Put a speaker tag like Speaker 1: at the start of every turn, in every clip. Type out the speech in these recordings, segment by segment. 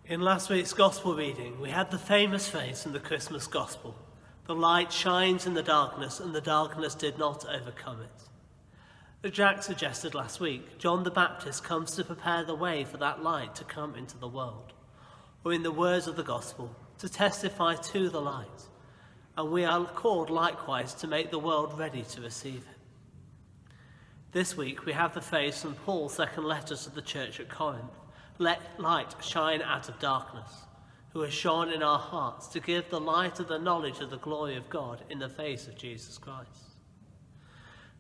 Speaker 1: In last week's Gospel reading, we had the famous phrase from the Christmas Gospel, "The light shines in the darkness, and the darkness did not overcome it." As Jack suggested last week, John the Baptist comes to prepare the way for that light to come into the world, or in the words of the Gospel, to testify to the light, and we are called likewise to make the world ready to receive it. This week we have the phrase from Paul's second letter to the church at Corinth, "Let light shine out of darkness," who has shone in our hearts to give the light of the knowledge of the glory of God in the face of Jesus Christ.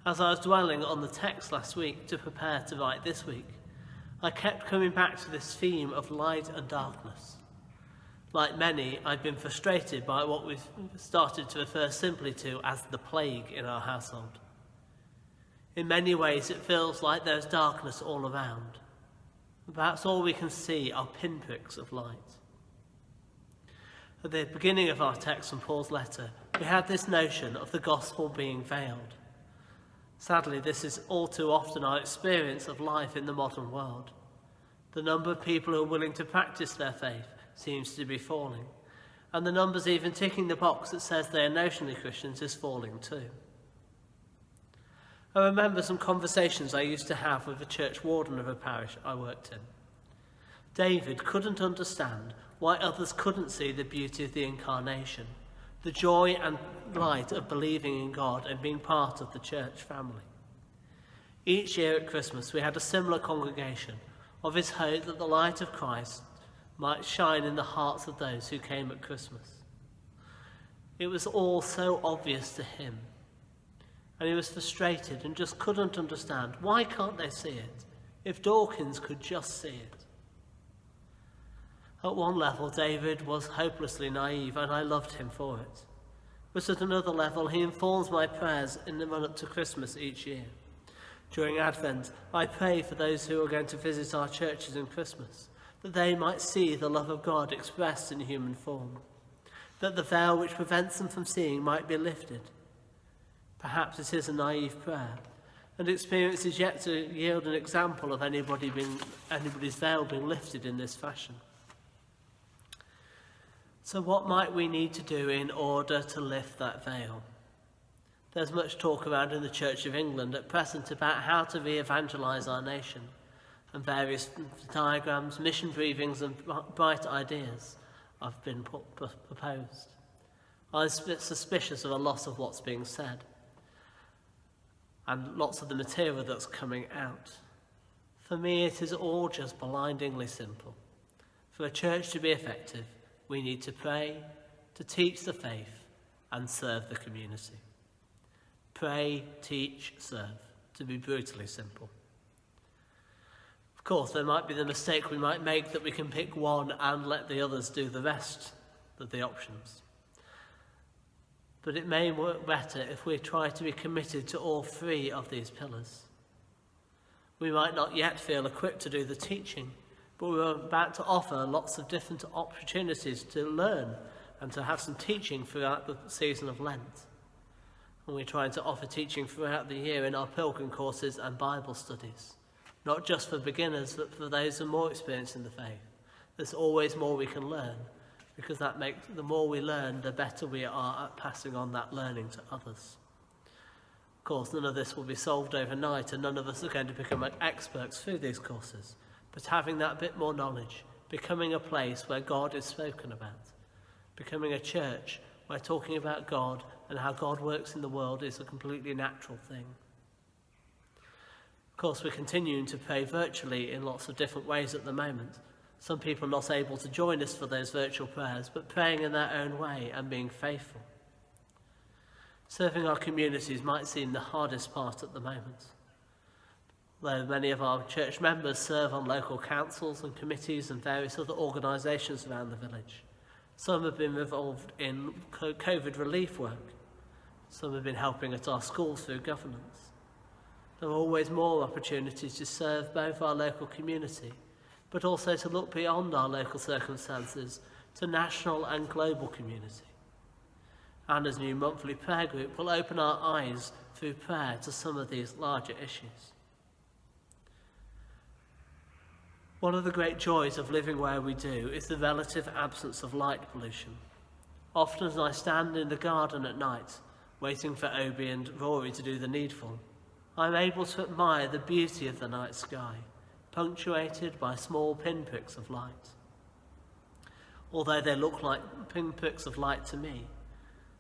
Speaker 1: As I was dwelling on the text last week to prepare to write this week, I kept coming back to this theme of light and darkness. Like many, I've been frustrated by what we've started to refer simply to as the plague in our household. In many ways, it feels like there's darkness all around. Perhaps all we can see are pinpricks of light. At the beginning of our text from Paul's letter, we had this notion of the gospel being veiled. Sadly, this is all too often our experience of life in the modern world. The number of people who are willing to practice their faith seems to be falling, and the numbers even ticking the box that says they are notionally Christians is falling too. I remember some conversations I used to have with the church warden of a parish I worked in. David couldn't understand why others couldn't see the beauty of the incarnation, the joy and light of believing in God and being part of the church family. Each year at Christmas we had a similar congregation of his hope that the light of Christ might shine in the hearts of those who came at Christmas. It was all so obvious to him, and he was frustrated and just couldn't understand. Why can't they see it? If Dawkins could just see it. At one level, David was hopelessly naive, and I loved him for it. But at another level, he informs my prayers in the run-up to Christmas each year. During Advent, I pray for those who are going to visit our churches in Christmas, that they might see the love of God expressed in human form, that the veil which prevents them from seeing might be lifted. Perhaps it is a naive prayer, and experience is yet to yield an example of anybody's veil being lifted in this fashion. So what might we need to do in order to lift that veil? There's much talk around in the Church of England at present about how to re-evangelise our nation, and various diagrams, mission briefings and bright ideas have been proposed. I'm suspicious of a lot of what's being said, and lots of the material that's coming out. For me, it is all just blindingly simple. For a church to be effective, we need to pray, to teach the faith, and serve the community. Pray, teach, serve, to be brutally simple. Of course, there might be the mistake we might make that we can pick one and let the others do the rest of the options. But it may work better if we try to be committed to all three of these pillars. We might not yet feel equipped to do the teaching, but we're about to offer lots of different opportunities to learn and to have some teaching throughout the season of Lent. And we're trying to offer teaching throughout the year in our pilgrim courses and Bible studies, not just for beginners, but for those who are more experienced in the faith. There's always more we can learn, because that makes the more we learn, the better we are at passing on that learning to others. Of course, none of this will be solved overnight, and none of us are going to become experts through these courses. But having that bit more knowledge, becoming a place where God is spoken about, becoming a church where talking about God and how God works in the world is a completely natural thing. Of course, we're continuing to pray virtually in lots of different ways at the moment. Some people are not able to join us for those virtual prayers, but praying in their own way and being faithful. Serving our communities might seem the hardest part at the moment. Though many of our church members serve on local councils and committees and various other organisations around the village. Some have been involved in COVID relief work. Some have been helping at our schools through governance. There are always more opportunities to serve both our local community, but also to look beyond our local circumstances to national and global community. Anna's new monthly prayer group will open our eyes through prayer to some of these larger issues. One of the great joys of living where we do is the relative absence of light pollution. Often as I stand in the garden at night, waiting for Obi and Rory to do the needful, I am able to admire the beauty of the night sky, punctuated by small pinpricks of light. Although they look like pinpricks of light to me,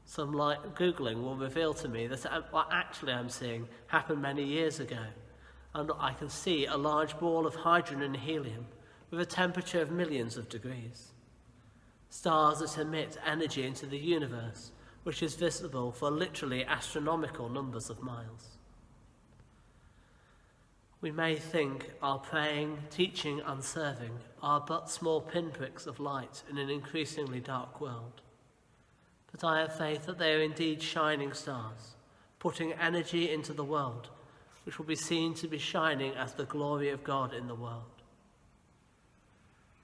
Speaker 1: some light Googling will reveal to me that what actually I'm seeing happened many years ago, and I can see a large ball of hydrogen and helium with a temperature of millions of degrees. Stars that emit energy into the universe, which is visible for literally astronomical numbers of miles. We may think our praying, teaching and serving are but small pinpricks of light in an increasingly dark world. But I have faith that they are indeed shining stars, putting energy into the world, which will be seen to be shining as the glory of God in the world.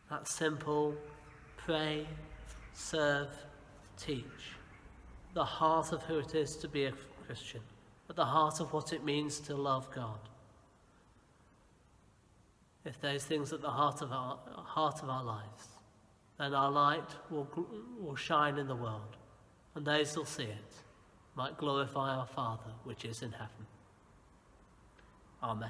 Speaker 1: That simple, pray, serve, teach, the heart of who it is to be a Christian, at the heart of what it means to love God. If those things at the heart of our lives, then our light will shine in the world, and those who will see it might glorify our Father which is in heaven. Amen.